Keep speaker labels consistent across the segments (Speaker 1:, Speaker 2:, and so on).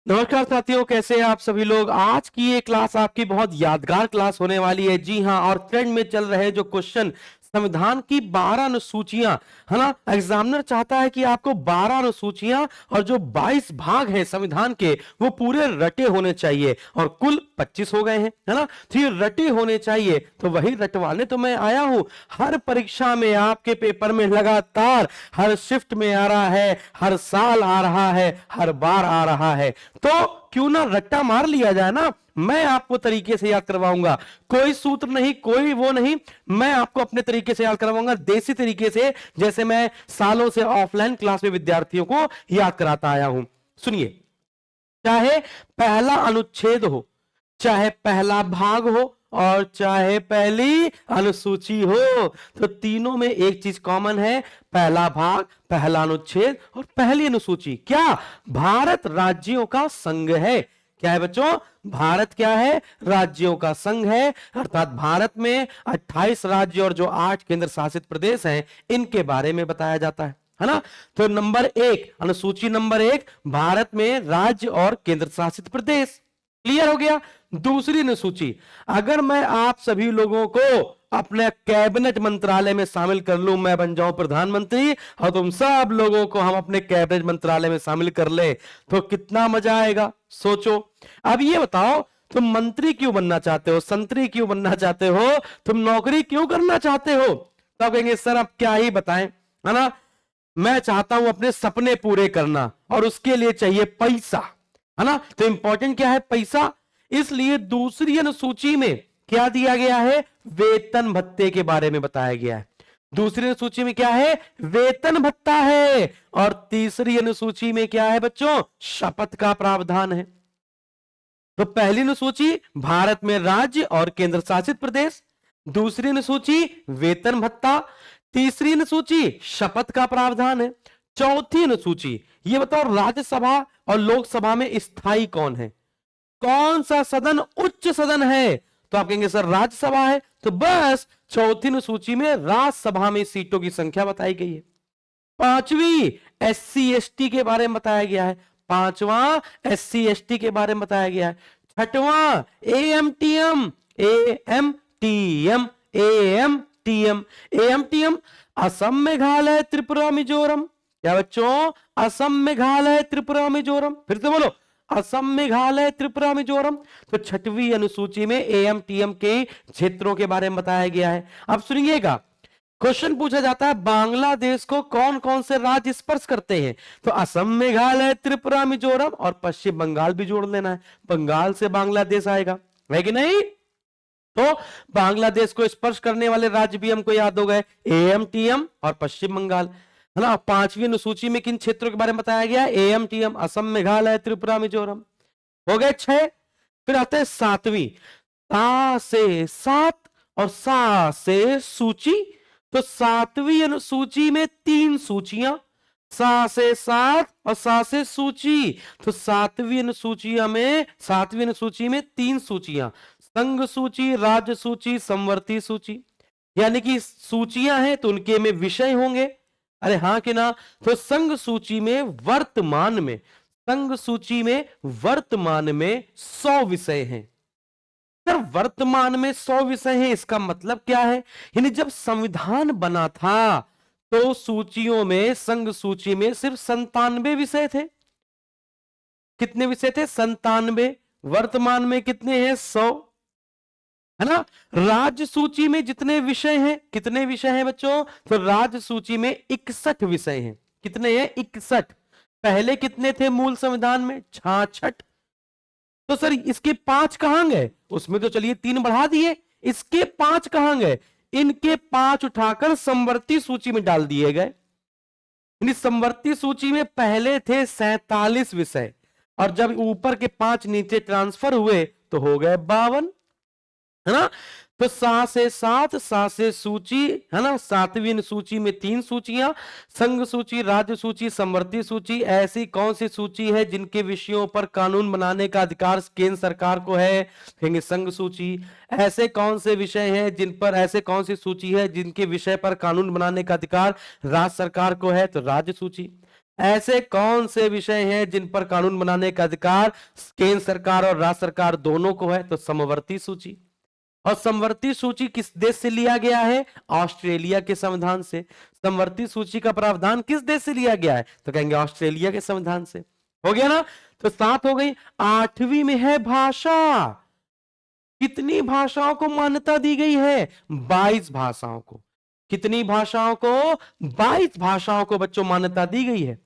Speaker 1: नमस्कार साथियों, कैसे हैं आप सभी लोग। आज की ये क्लास आपकी बहुत यादगार क्लास होने वाली है। जी हां, और ट्रेंड में चल रहे जो क्वेश्चन, संविधान की 12 अनुसूचियां, है ना। एग्जामिनर चाहता है कि आपको 12 अनुसूचियां और जो 22 भाग हैं संविधान के, वो पूरे रटे होने चाहिए। और कुल 25 हो गए हैं, है ना। तो ये रटे होने चाहिए, तो वही रटवाने तो मैं आया हूं। हर परीक्षा में आपके पेपर में लगातार हर शिफ्ट में आ रहा है, हर साल आ रहा है, हर बार आ रहा है। तो क्यों ना रट्टा मार लिया जाए ना। मैं आपको तरीके से याद करवाऊंगा, कोई सूत्र नहीं, कोई वो नहीं। मैं आपको अपने तरीके से याद करवाऊंगा, देसी तरीके से, जैसे मैं सालों से ऑफलाइन क्लास में विद्यार्थियों को याद कराता आया हूं। सुनिए, चाहे पहला अनुच्छेद हो, चाहे पहला भाग हो, और चाहे पहली अनुसूची हो, तो तीनों में एक चीज कॉमन है। पहला भाग, पहला अनुच्छेद और पहली अनुसूची। क्या? भारत राज्यों का संघ है। क्या है बच्चों? भारत क्या है? राज्यों का संघ है। अर्थात भारत में 28 राज्य और जो 8 केंद्र शासित प्रदेश हैं, इनके बारे में बताया जाता है ना। तो नंबर 1, अनुसूची नंबर 1, भारत में राज्य और केंद्र शासित प्रदेश। क्लियर हो गया। दूसरी अनुसूची, अगर मैं आप सभी लोगों को अपने कैबिनेट मंत्रालय में शामिल कर लूं, मैं बन जाऊं प्रधानमंत्री और तुम सब लोगों को हम अपने कैबिनेट मंत्रालय में शामिल कर ले, तो कितना मजा आएगा। सोचो। अब ये बताओ, तुम मंत्री क्यों बनना चाहते हो, संतरी क्यों बनना चाहते हो, तुम नौकरी क्यों करना चाहते हो? तब कहेंगे सर अब क्या ही बताएं, है ना। मैं चाहता हूं अपने सपने पूरे करना, और उसके लिए चाहिए पैसा, है ना। तो इंपॉर्टेंट क्या है? पैसा। इसलिए दूसरी अनुसूची में क्या दिया गया है? वेतन भत्ते के बारे में बताया गया है। दूसरी अनुसूची में क्या है? वेतन भत्ता है। और तीसरी अनुसूची में क्या है बच्चों? शपथ का प्रावधान है। तो पहली अनुसूची भारत में राज्य और केंद्र शासित प्रदेश, दूसरी अनुसूची वेतन भत्ता, तीसरी अनुसूची शपथ का प्रावधान है, चौथी अनुसूची ये बताओ राज्यसभा और लोकसभा में स्थायी कौन है, कौन सा सदन उच्च सदन है। तो आप कहेंगे सर राज्यसभा है, तो बस चौथी अनुसूची में राज्यसभा में सीटों की संख्या बताई गई है। पांचवी, एससी एसटी के बारे में बताया गया है। पांचवा, एससी एसटी के बारे में बताया गया है। छठवां, एएमटीएम। एएमटीएम, एएमटीएम, एएमटीएम, असम मेघालय त्रिपुरा मिजोरम। क्या बच्चों? असम मेघालय त्रिपुरा मिजोरम। फिर से बोलो, असम मेघालय त्रिपुरा मिजोरम। तो छठवीं अनुसूची में एएमटीएम के क्षेत्रों के बारे में बताया गया है। अब सुनिएगा, क्वेश्चन पूछा जाता है बांग्लादेश को कौन कौन से राज्य स्पर्श करते हैं, तो असम मेघालय त्रिपुरा मिजोरम और पश्चिम बंगाल भी जोड़ लेना है। बंगाल से बांग्लादेश आएगा, है कि नहीं। तो बांग्लादेश को स्पर्श करने वाले राज्य भी हमको याद हो गए, एएमटीएम और पश्चिम बंगाल, है ना। पांचवी अनुसूची में किन क्षेत्रों के बारे में बताया गया? एएमटीएम, असम मेघालय त्रिपुरा मिजोरम। हो गए 6। फिर आते हैं सातवीं, सा से सात और सा से सूची। तो सातवीं अनुसूची में 3 सूचियां, सा से सात और सा से सूची। तो सातवीं अनुसूची में 3 सूचियां, संघ सूची, राज्य सूची, समवर्ती सूची। यानी कि सूचियां हैं तो उनके में विषय होंगे, अरे हाँ कि ना। तो संघ सूची में वर्तमान में, संघ सूची में वर्तमान में 100 विषय हैं। सर वर्तमान में 100 विषय हैं, इसका मतलब क्या है? यानी जब संविधान बना था तो सूचियों में, संघ सूची में सिर्फ 97 विषय थे। कितने विषय थे? 97। वर्तमान में कितने हैं? 100, है ना। राज्य सूची में जितने विषय हैं, कितने विषय हैं बच्चों? तो राज्य सूची में 61 विषय हैं। कितने हैं? 61। पहले कितने थे मूल संविधान में? 66। तो सर इसके 5 कहां गए? उसमें तो चलिए 3 बढ़ा दिए, इसके 5 कहां गए? इनके 5 उठाकर समवर्ती सूची में डाल दिए गए। समवर्ती सूची में पहले थे 47 विषय, और जब ऊपर के 5 नीचे ट्रांसफर हुए तो हो गए 52, है ना। तो सा से सात, सा से सूची, है ना। सातवीं सूची में 3 सूचियां, संघ सूची, राज्य सूची, समवर्ती सूची। ऐसी कौन सी सूची है जिनके विषयों पर कानून बनाने का अधिकार केंद्र सरकार को है? कहेंगे संघ सूची। ऐसे कौन से विषय हैं जिन पर, ऐसे कौन सी सूची है जिनके विषय पर कानून बनाने का अधिकार राज्य सरकार को है? तो राज्य सूची। ऐसे कौन से विषय हैं जिन पर कानून बनाने का अधिकार केंद्र सरकार और राज्य सरकार दोनों को है? तो समवर्ती सूची। और समवर्ती सूची किस देश से लिया गया है? ऑस्ट्रेलिया के संविधान से। समवर्ती सूची का प्रावधान किस देश से लिया गया है? तो कहेंगे ऑस्ट्रेलिया के संविधान से। हो गया ना? तो 7 हो गई। 8वीं में है भाषा। कितनी भाषाओं को मान्यता दी गई है? 22 भाषाओं को। कितनी भाषाओं को? 22 भाषाओं को बच्चों मान्यता दी गई है।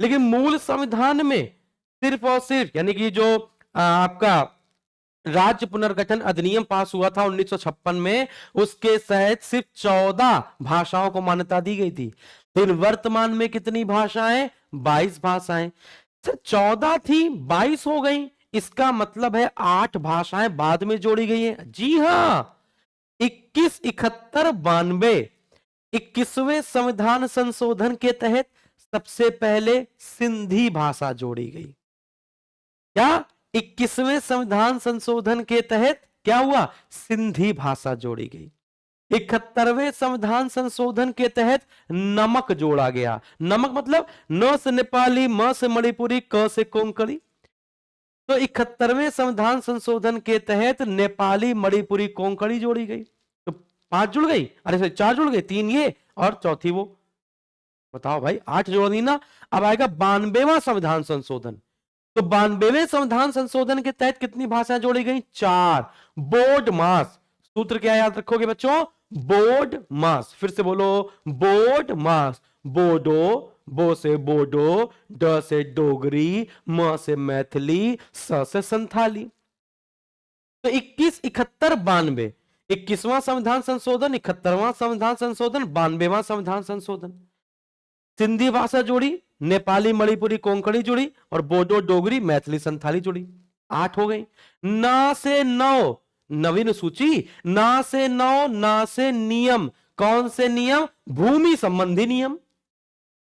Speaker 1: लेकिन मूल संविधान में सिर्फ और सिर्फ यानी कि जो आपका राज्य पुनर्गठन अधिनियम पास हुआ था 1956 में, उसके तहत सिर्फ 14 भाषाओं को मान्यता दी गई थी। लेकिन वर्तमान में कितनी भाषाएं? 22 भाषाएं। सर 14 थी 22 हो गई, इसका मतलब है 8 भाषाएं बाद में जोड़ी गई हैं। जी हां, 21, 71, 92 21वें संविधान संशोधन के तहत सबसे पहले सिंधी भाषा जोड़ी गई। क्या? 21वें संविधान संशोधन के तहत क्या हुआ? सिंधी भाषा जोड़ी गई। 71वें संविधान संशोधन के तहत नमक जोड़ा गया। नमक मतलब न से नेपाली, म से मणिपुरी, क से कोंकणी। तो 71वें संविधान संशोधन के तहत नेपाली, मणिपुरी, कोंकणी जोड़ी गई। तो 5 जुड़ गई, अरे 4 जुड़ गई, 3 ये और चौथी वो। बताओ भाई, 8 जोड़ दी ना। अब आएगा 92वां संविधान संशोधन। तो 92वें संविधान संशोधन के तहत कितनी भाषाएं जोड़ी गई? 4। बोर्ड मास। सूत्र क्या याद रखोगे बच्चों? बोर्ड मास। फिर से बोलो, बोर्ड मास। बोडो, बो से बोडो, ड से डोगरी, म से मैथिली, स से संथाली। तो 21, 71, 92। 21वां संविधान संशोधन, 71वां संविधान संशोधन, 92वां संविधान संशोधन। सिंधी भाषा जोड़ी, नेपाली, मणिपुरी, कोंकणी जुड़ी और बोडो, डोगरी, मैथिली, संथाली जुड़ी। 8 हो गई। ना से 9 नवीन सूची। ना से 9 ना से नियम। कौन से नियम? भूमि संबंधी नियम।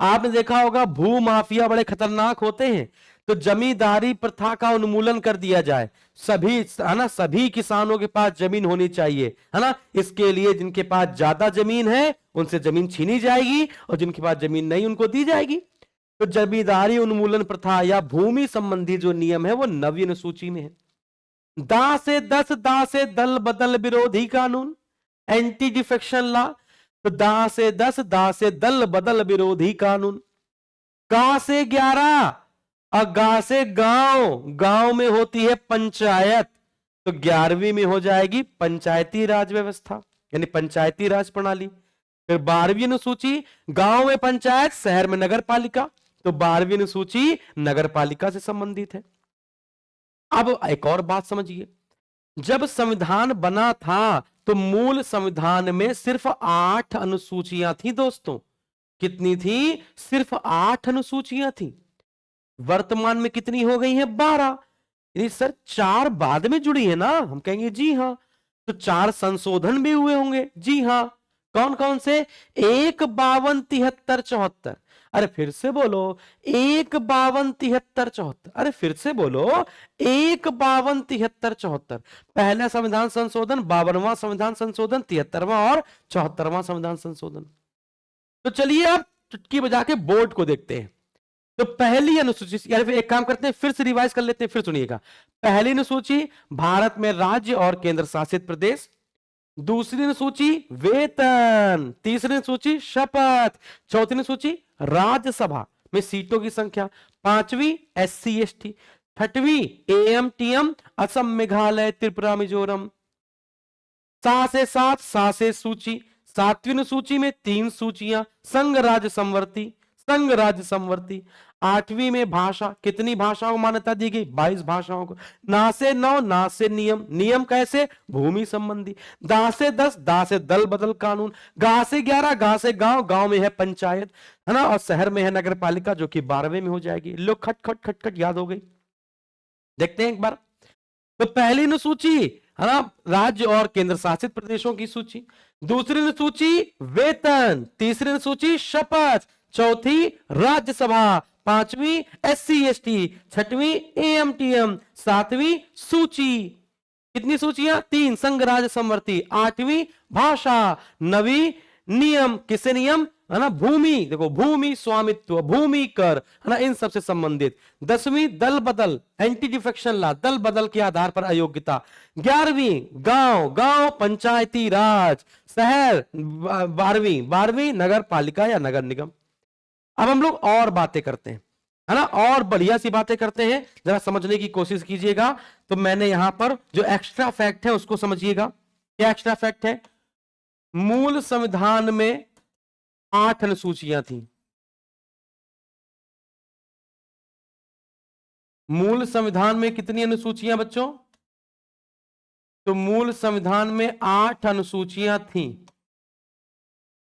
Speaker 1: आपने देखा होगा भू माफिया बड़े खतरनाक होते हैं, तो जमींदारी प्रथा का उन्मूलन कर दिया जाए। सभी है ना, सभी किसानों के पास जमीन होनी चाहिए, है ना। इसके लिए जिनके पास ज्यादा जमीन है उनसे जमीन छीनी जाएगी और जिनके पास जमीन नहीं उनको दी जाएगी। तो जमींदारी उन्मूलन प्रथा या भूमि संबंधी जो नियम है वो नवीन सूची में है। दा से 10 दा से दल बदल विरोधी कानून, एंटी डिफेक्शन लॉ। तो दा से 10 दा से दल बदल विरोधी कानून। गा से 11 और गा से गांव। गांव में होती है पंचायत, तो 11वीं में हो जाएगी पंचायती राज व्यवस्था यानी पंचायती राज प्रणाली। फिर 12वीं अनुसूची गांव में पंचायत, शहर में नगर पालिका, तो 12वीं अनुसूची नगर पालिका से संबंधित है। अब एक और बात समझिए, जब संविधान बना था तो मूल संविधान में सिर्फ 8 अनुसूचियां थी दोस्तों। कितनी थी? सिर्फ 8 अनुसूचियां थी। वर्तमान में कितनी हो गई है? 12। यानी सर 4 बाद में जुड़ी है ना? हम कहेंगे जी हां। तो 4 संशोधन भी हुए होंगे। जी हां। कौन कौन से? 1, 52, 73, 74। अरे फिर से बोलो, 1, 52, 73, 74। अरे फिर से बोलो, 1, 52, 73, 74। पहला संविधान संशोधन, 52वां संविधान संशोधन, 73वां और 74वां संविधान संशोधन। तो चलिए अब चुटकी बजा के बोर्ड को देखते हैं। तो पहली अनुसूची, यानी फिर एक काम करते हैं, फिर से रिवाइज कर लेते हैं, फिर सुनिएगा। पहली अनुसूची भारत में राज्य और केंद्र शासित प्रदेश। दूसरी अनुसूची वेतन। तीसरी अनुसूची शपथ। चौथी अनुसूची राज्यसभा में सीटों की संख्या। 5वीं SC ST। 6वीं AMTM Assam, Meghalaya, Tripura, Mizoram. 7 से 7 सासे सूची। 7वीं अनुसूची में 3 सूचियां, संघ राज्य संवर्ती, संघ राज्य संवर्ती। 8वीं में भाषा, कितनी भाषाओं को मान्यता दी गई? 22 भाषाओं को। ना से 9 ना से नियम। नियम कैसे? भूमि संबंधी। दा से 10 दा से दल बदल कानून। गा से 11 गा से गांव। गांव में है पंचायत, है ना, और शहर में है नगर पालिका, जो कि 12वें में हो जाएगी। लो खट खट खट खट याद हो गई। देखते हैं एक बार। तो पहली अनुसूची है ना राज्य और केंद्र शासित प्रदेशों की सूची। दूसरी अनुसूची वेतन। तीसरी अनुसूची शपथ। चौथी राज्यसभा। 5वीं SC ST। 6वीं AMTM। 7वीं सूची। कितनी सूचियां? 3 संघ राज्य संवर्ती। 8वीं भाषा। 9वीं नियम। किसे नियम? है ना, भूमि, देखो भूमि स्वामित्व, भूमि कर, है ना, इन सबसे संबंधित। 10वीं दल बदल, एंटी डिफेक्शन ला, दल बदल के आधार पर अयोग्यता। 11वीं गांव, गांव पंचायती राज, शहर 12वीं नगर पालिका या नगर निगम। अब हम लोग और बातें करते हैं, है ना, और बढ़िया सी बातें करते हैं, जरा समझने की कोशिश कीजिएगा। तो मैंने यहां पर जो एक्स्ट्रा फैक्ट है उसको समझिएगा। क्या एक्स्ट्रा फैक्ट है? मूल संविधान में 8 अनुसूचियां थी। मूल संविधान में कितनी अनुसूचियां बच्चों? तो मूल संविधान में 8 अनुसूचियां थी।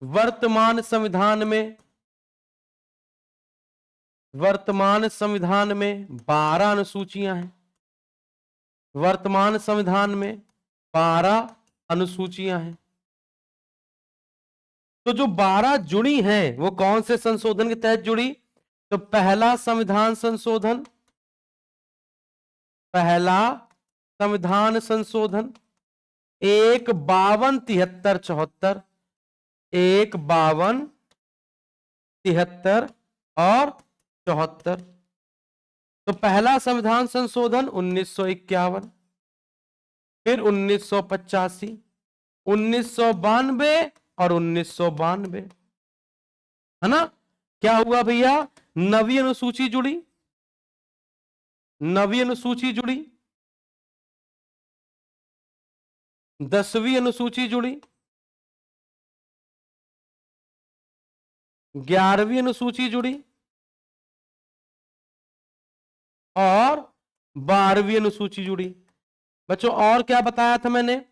Speaker 1: वर्तमान संविधान में 12 अनुसूचियां हैं। वर्तमान संविधान में 12 अनुसूचियां हैं। तो जो 12 जुड़ी हैं वो कौन से संशोधन के तहत जुड़ी? तो पहला संविधान संशोधन, पहला संविधान संशोधन 1 52 73 74, 1 52 73 और 74। तो पहला संविधान संशोधन 1951, फिर 1985, 1992 और 1992, है ना। क्या हुआ भैया? नवी अनुसूची जुड़ी, नवी अनुसूची जुड़ी, 10वीं अनुसूची जुड़ी, 11वीं अनुसूची जुड़ी और 12वीं अनुसूची जुड़ी। बच्चों और क्या बताया था मैंने?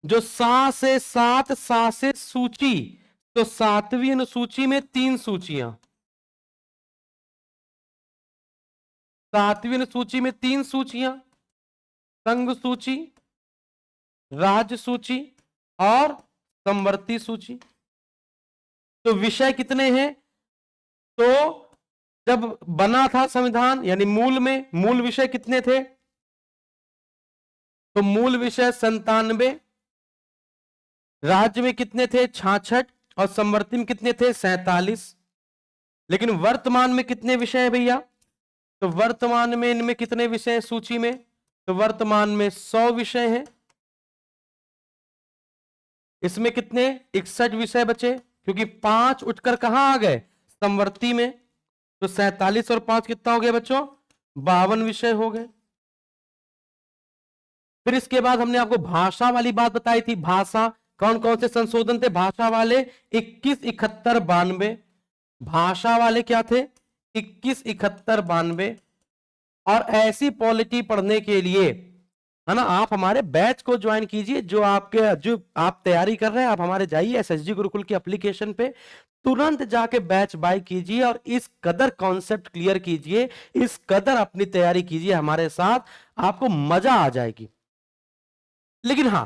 Speaker 1: जो 7 से सूची, तो 7वीं अनुसूची में 3 सूचियां, 7वीं अनुसूची में 3 सूचियां, संघ सूची, राज्य सूची और समवर्ती सूची। तो विषय कितने हैं? तो जब बना था संविधान यानी मूल में, मूल विषय कितने थे? तो मूल विषय 97, राज्य में कितने थे? 66 और समवर्ती में कितने थे? 47। लेकिन वर्तमान में कितने विषय है भैया? तो वर्तमान में इनमें कितने विषय हैं सूची में? तो वर्तमान में 100 विषय हैं। इसमें कितने? 61 विषय बचे, क्योंकि 5 उठकर कहां आ गए? समवर्ती में। तो 47 और 5 कितना हो गया बच्चों? 52 विषय हो गए। फिर इसके बाद हमने आपको भाषा वाली बात बताई थी। भाषा कौन कौन से संशोधन थे भाषा वाले? 21, 71, 92। भाषा वाले क्या थे? 21, 71, 92। और ऐसी पॉलिटी पढ़ने के लिए, है ना, आप हमारे बैच को ज्वाइन कीजिए। जो आप तैयारी कर रहे हैं, आप हमारे जाइए एसएसजी गुरुकुल की एप्लीकेशन पे, तुरंत जाके बैच बाय कीजिए और इस कदर कॉन्सेप्ट क्लियर कीजिए, इस कदर अपनी तैयारी कीजिए हमारे साथ, आपको मजा आ जाएगी। लेकिन हां,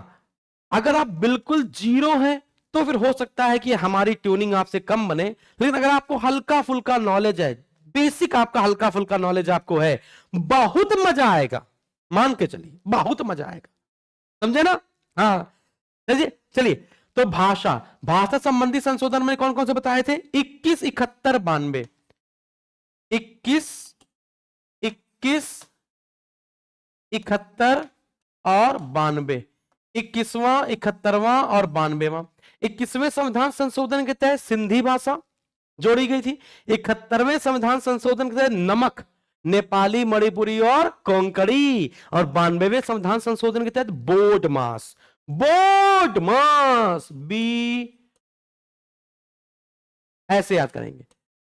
Speaker 1: अगर आप बिल्कुल जीरो हैं तो फिर हो सकता है कि हमारी ट्यूनिंग आपसे कम बने। लेकिन अगर आपको हल्का फुल्का नॉलेज है, बेसिक आपका हल्का फुल्का नॉलेज आपको है, बहुत मजा आएगा, मान के चलिए बहुत मजा आएगा। समझे ना? हाँ, चलिए चलिए। तो भाषा, भाषा संबंधी संशोधन में कौन कौन से बताए थे? 21, 71, 92। 21, 71 और 92। 21वां, 71वां और 92वां। 21वें संविधान संशोधन के तहत सिंधी भाषा जोड़ी गई थी। 71वें संविधान संशोधन के तहत नमक, नेपाली, मणिपुरी और कोंकणी। और 92वें संविधान संशोधन के तहत board mass, board mass be, ऐसे याद करेंगे।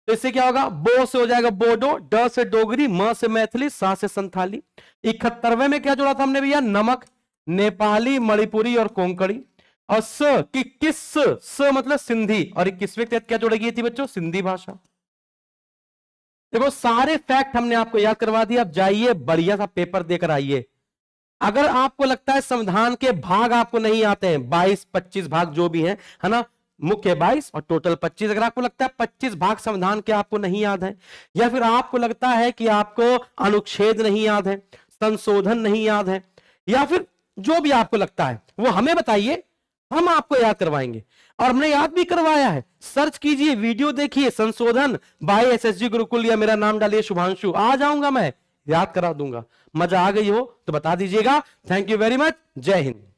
Speaker 1: तो इससे क्या होगा? बो से हो जाएगा बोडो, ड से डोगरी, म से मैथिली, सा से संथाली। 71वें में क्या जोड़ा था हमने भैया? नमक, नेपाली, मणिपुरी और कोंकणी। और स कि किस, स मतलब सिंधी। और 21वें के तहत क्या जोड़ी गई थी बच्चों? सिंधी भाषा। देखो सारे फैक्ट हमने आपको याद करवा दिया। अब जाइए बढ़िया सा पेपर देकर आइए। अगर आपको लगता है संविधान के भाग आपको नहीं आते हैं, 22, 25 भाग जो भी हैं, है ना, मुख्य 22 और टोटल 25, अगर आपको लगता है 25 भाग संविधान के आपको नहीं याद है, या फिर आपको लगता है कि आपको अनुच्छेद नहीं याद है, संशोधन नहीं याद है, या फिर जो भी आपको लगता है वो हमें बताइए। हम आपको याद करवाएंगे और हमने याद भी करवाया है। सर्च कीजिए, वीडियो देखिए, संशोधन बाय एसएसजी गुरुकुल या मेरा नाम डालिए शुभांशु, आ जाऊंगा मैं, याद करा दूंगा। मजा आ गई हो तो बता दीजिएगा। Thank you very much. जय हिंद।